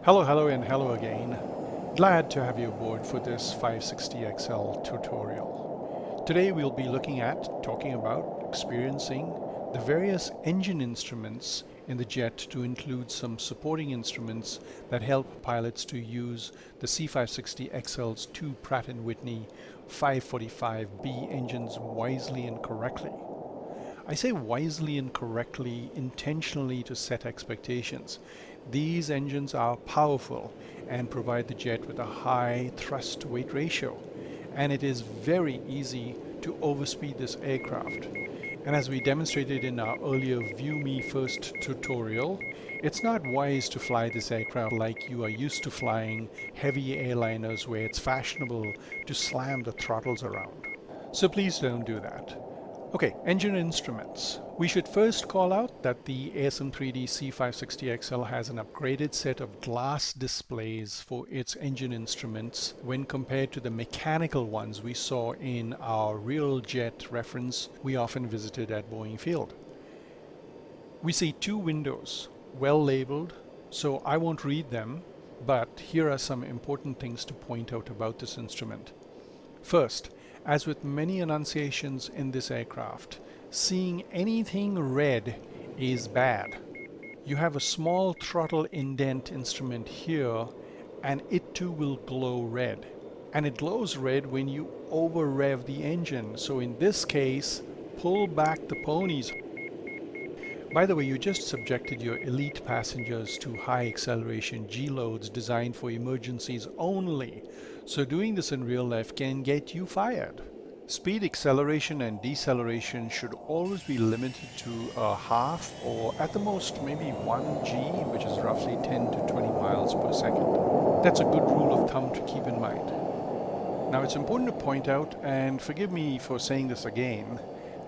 Hello, and hello again. Glad to have you aboard for this 560XL tutorial. Today we'll be looking at, talking about, experiencing the various engine instruments in the jet to include some supporting instruments that help pilots to use the C-560XL's two Pratt & Whitney 545B engines wisely and correctly. I say wisely and correctly intentionally to set expectations. These engines are powerful and provide the jet with a high thrust-to-weight ratio, and it is very easy to overspeed this aircraft. And as we demonstrated in our earlier View Me First tutorial, it's not wise to fly this aircraft like you are used to flying heavy airliners where it's fashionable to slam the throttles around. So please don't do that. Okay, engine instruments. We should first call out that the AirSim3D C-560XL has an upgraded set of glass displays for its engine instruments when compared to the mechanical ones we saw in our real jet reference we often visited at Boeing Field. We see two windows, well labeled, so I won't read them, but here are some important things to point out about this instrument. First, as with many annunciations in this aircraft, seeing anything red is bad. You have a small throttle indent instrument here, and it too will glow red. And it glows red when you over rev the engine. So in this case, pull back the ponies. By the way, you just subjected your elite passengers to high acceleration G loads designed for emergencies only. So doing this in real life can get you fired. Speed acceleration and deceleration should always be limited to a half or at the most maybe 1 G, which is roughly 10 to 20 miles per second. That's a good rule of thumb to keep in mind. Now it's important to point out, and forgive me for saying this again,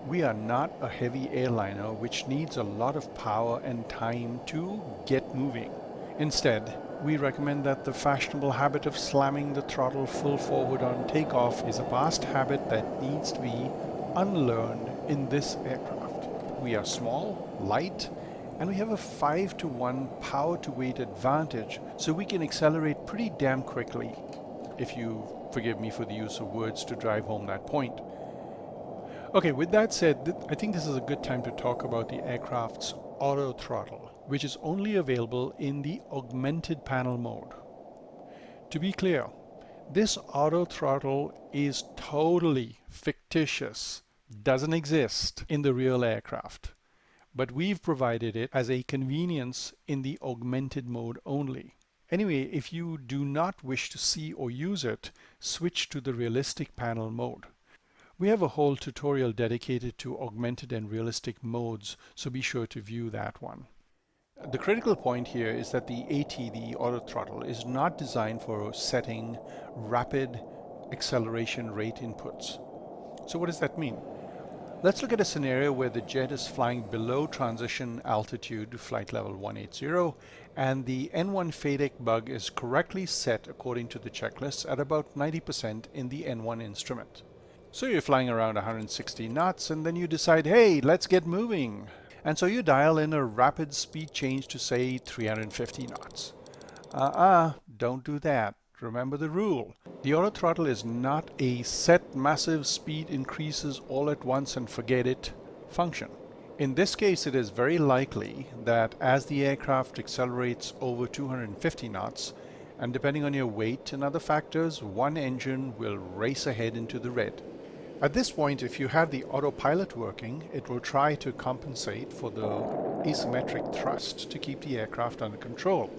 we are not a heavy airliner which needs a lot of power and time to get moving. Instead, we recommend that the fashionable habit of slamming the throttle full forward on takeoff is a past habit that needs to be unlearned in this aircraft. We are small, light, and we have a 5-to-1 power-to-weight advantage, so we can accelerate pretty damn quickly, if you forgive me for the use of words to drive home that point. Okay, with that said, I think this is a good time to talk about the aircraft's auto throttle, which is only available in the augmented panel mode. To be clear, this auto throttle is totally fictitious, doesn't exist in the real aircraft, but we've provided it as a convenience in the augmented mode only. Anyway, if you do not wish to see or use it, switch to the realistic panel mode. We have a whole tutorial dedicated to augmented and realistic modes, so be sure to view that one. The critical point here is that the AT, the auto throttle, is not designed for setting rapid acceleration rate inputs. So what does that mean? Let's look at a scenario where the jet is flying below transition altitude, flight level 180, and the N1 FADEC bug is correctly set according to the checklist at about 90% in the N1 instrument. So you're flying around 160 knots and then you decide, hey, let's get moving. And so you dial in a rapid speed change to say 350 knots. Don't do that. Remember the rule. The auto throttle is not a set massive speed increases all at once and forget it function. In this case, it is very likely that as the aircraft accelerates over 250 knots, and depending on your weight and other factors, one engine will race ahead into the red. At this point, if you have the autopilot working, it will try to compensate for the asymmetric thrust to keep the aircraft under control.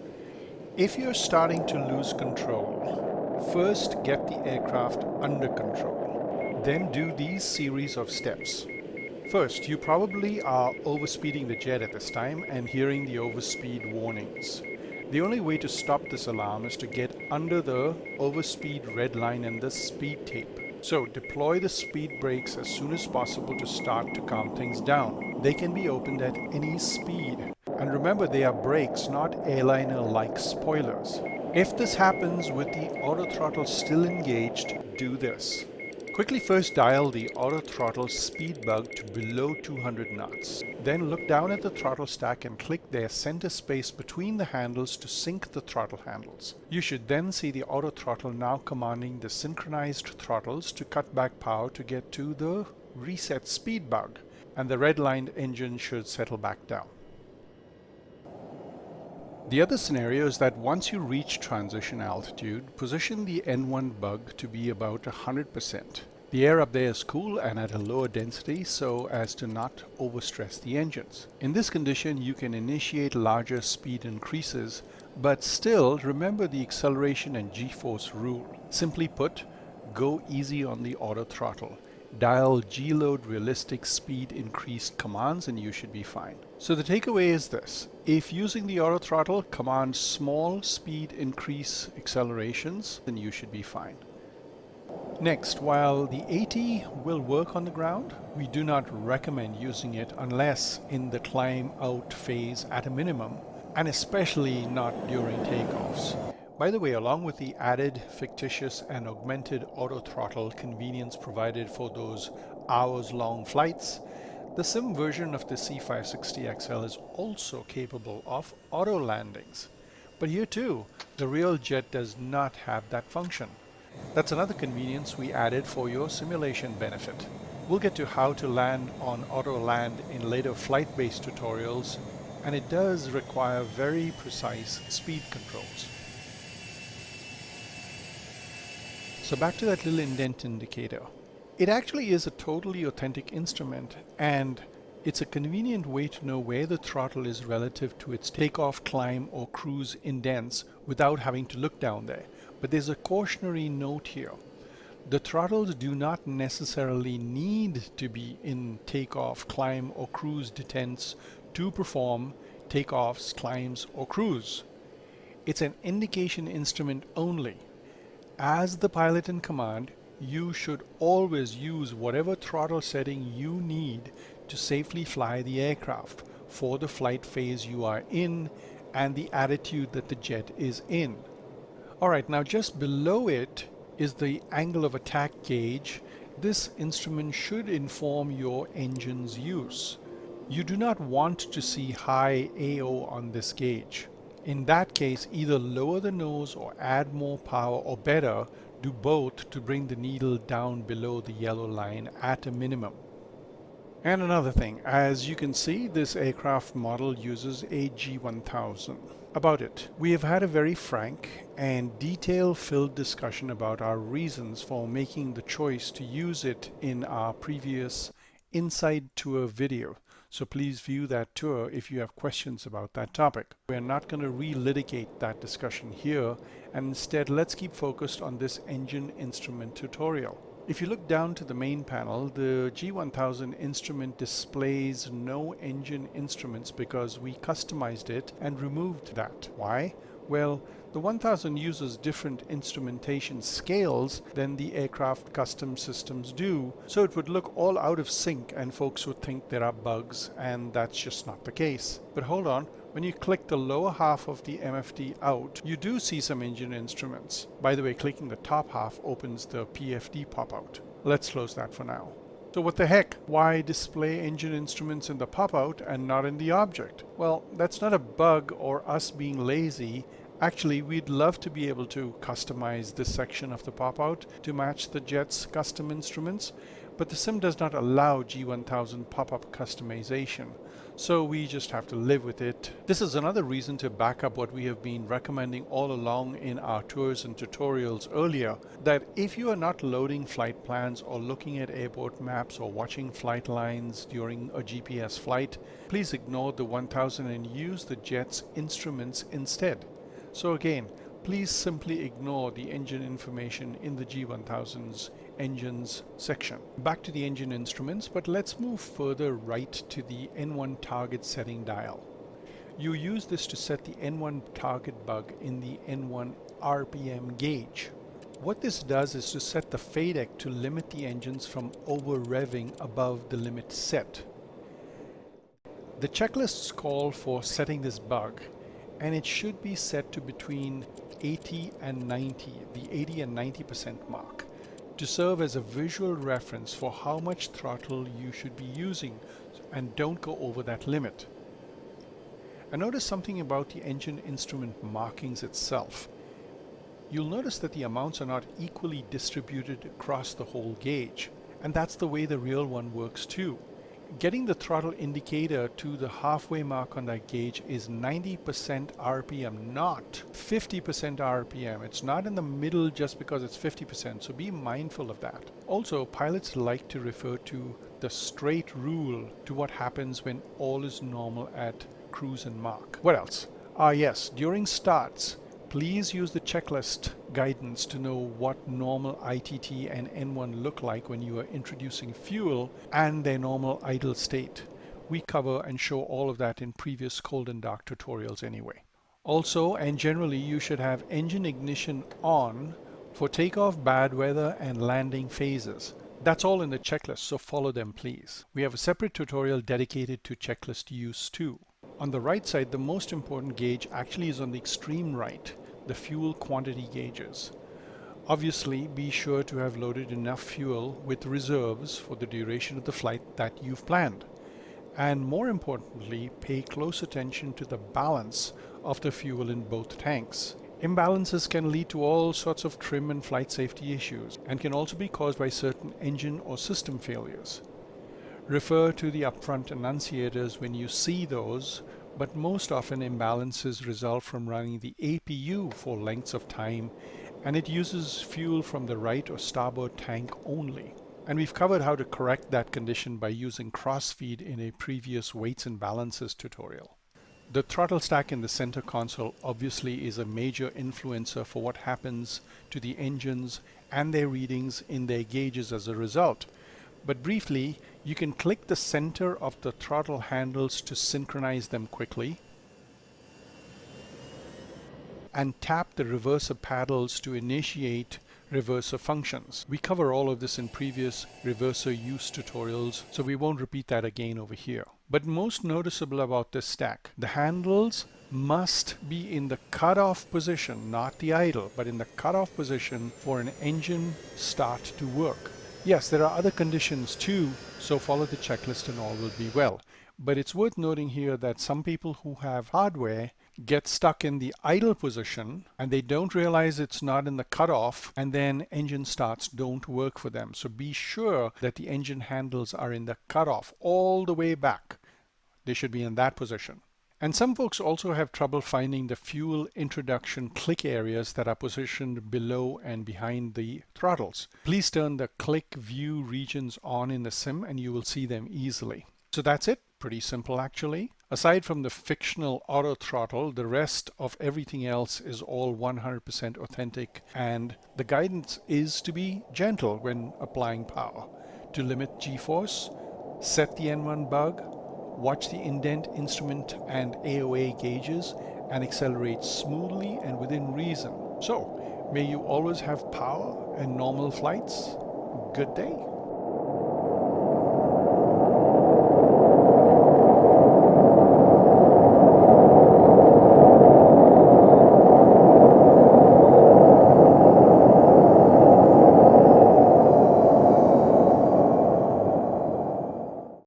If you're starting to lose control, first get the aircraft under control. Then do these series of steps. First, you probably are overspeeding the jet at this time and hearing the overspeed warnings. The only way to stop this alarm is to get under the overspeed red line and the speed tape. So deploy the speed brakes as soon as possible to start to calm things down. They can be opened at any speed. And remember, they are brakes, not airliner-like spoilers. If this happens with the auto throttle still engaged, do this. Quickly first dial the auto throttle speed bug to below 200 knots. Then look down at the throttle stack and click their center space between the handles to sync the throttle handles. You should then see the auto throttle now commanding the synchronized throttles to cut back power to get to the reset speed bug, and the redlined engine should settle back down. The other scenario is that once you reach transition altitude, position the N1 bug to be about 100%. The air up there is cool and at a lower density so as to not overstress the engines. In this condition, you can initiate larger speed increases, but still remember the acceleration and G-force rule. Simply put, go easy on the auto throttle. Dial G-load realistic speed increased commands and you should be fine. So the takeaway is this: if using the auto throttle, command small speed increase accelerations, then you should be fine. Next, while the AT will work on the ground, we do not recommend using it unless in the climb out phase at a minimum, and especially not during takeoffs. By the way, along with the added fictitious and augmented auto throttle convenience provided for those hours-long flights, the sim version of the C-560XL is also capable of auto landings. But here too, the real jet does not have that function. That's another convenience we added for your simulation benefit. We'll get to how to land on auto land in later flight-based tutorials, and it does require very precise speed controls. So back to that little indent indicator. It actually is a totally authentic instrument, and it's a convenient way to know where the throttle is relative to its takeoff, climb, or cruise indents without having to look down there. But there's a cautionary note here. The throttles do not necessarily need to be in takeoff, climb, or cruise detents to perform takeoffs, climbs, or cruise. It's an indication instrument only. As the pilot in command, you should always use whatever throttle setting you need to safely fly the aircraft for the flight phase you are in and the attitude that the jet is in. Alright, now just below it is the angle of attack gauge. This instrument should inform your engine's use. You do not want to see high AO on this gauge. In that case, either lower the nose or add more power, or better, do both to bring the needle down below the yellow line at a minimum. And another thing, as you can see, this aircraft model uses a G1000. About it, we have had a very frank and detail-filled discussion about our reasons for making the choice to use it in our previous Inside Tour video. So please view that tour if you have questions about that topic. We're not going to relitigate that discussion here, and instead let's keep focused on this engine instrument tutorial. If you look down to the main panel, the G1000 instrument displays no engine instruments because we customized it and removed that. Why? Well, the 1000 uses different instrumentation scales than the aircraft custom systems do, so it would look all out of sync and folks would think there are bugs, and that's just not the case. But hold on, when you click the lower half of the MFD out, you do see some engine instruments. By the way, clicking the top half opens the PFD pop-out. Let's close that for now. So what the heck? Why display engine instruments in the pop-out and not in the object? Well, that's not a bug or us being lazy. Actually, we'd love to be able to customize this section of the pop-out to match the jet's custom instruments, but the sim does not allow G1000 pop-up customization, so we just have to live with it. This is another reason to back up what we have been recommending all along in our tours and tutorials earlier, that if you are not loading flight plans or looking at airport maps or watching flight lines during a GPS flight, please ignore the 1000 and use the jet's instruments instead. So again, please simply ignore the engine information in the G1000's engines section. Back to the engine instruments, but let's move further right to the N1 target setting dial. You use this to set the N1 target bug in the N1 RPM gauge. What this does is to set the FADEC to limit the engines from over-revving above the limit set. The checklists call for setting this bug, and it should be set to between 80 and 90, the 80 and 90% mark. to serve as a visual reference for how much throttle you should be using, and don't go over that limit. And notice something about the engine instrument markings itself. You'll notice that the amounts are not equally distributed across the whole gauge, and that's the way the real one works too. Getting the throttle indicator to the halfway mark on that gauge is 90% RPM, not 50% RPM. It's not in the middle just because it's 50%, so be mindful of that. Also, pilots like to refer to the straight rule to what happens when all is normal at cruise and Mach. What else? Yes, during starts, please use the checklist guidance to know what normal ITT and N1 look like when you are introducing fuel and their normal idle state. We cover and show all of that in previous cold and dark tutorials anyway. Also, and generally, you should have engine ignition on for takeoff, bad weather, and landing phases. That's all in the checklist, so follow them please. We have a separate tutorial dedicated to checklist use too. On the right side, the most important gauge actually is on the extreme right, the fuel quantity gauges. Obviously, be sure to have loaded enough fuel with reserves for the duration of the flight that you've planned. And more importantly, pay close attention to the balance of the fuel in both tanks. Imbalances can lead to all sorts of trim and flight safety issues, and can also be caused by certain engine or system failures. Refer to the upfront annunciators when you see those, but most often imbalances result from running the APU for lengths of time, and it uses fuel from the right or starboard tank only. And we've covered how to correct that condition by using crossfeed in a previous weights and balances tutorial. The throttle stack in the center console obviously is a major influencer for what happens to the engines and their readings in their gauges as a result. But briefly, you can click the center of the throttle handles to synchronize them quickly, and tap the reverser paddles to initiate reverser functions. We cover all of this in previous reverser use tutorials, so we won't repeat that again over here. But most noticeable about this stack, the handles must be in the cutoff position, not the idle, but in the cutoff position for an engine start to work. Yes, there are other conditions too, so follow the checklist and all will be well. But it's worth noting here that some people who have hardware get stuck in the idle position and they don't realize it's not in the cutoff, and then engine starts don't work for them. So be sure that the engine handles are in the cutoff all the way back. They should be in that position. And some folks also have trouble finding the fuel introduction click areas that are positioned below and behind the throttles. Please turn the click view regions on in the sim and you will see them easily. So that's it. Pretty simple actually. Aside from the fictional auto throttle, the rest of everything else is all 100% authentic, and the guidance is to be gentle when applying power, to limit G-force, set the N1 bug, watch the indent instrument and AOA gauges, and accelerate smoothly and within reason. So, may you always have power and normal flights. Good day.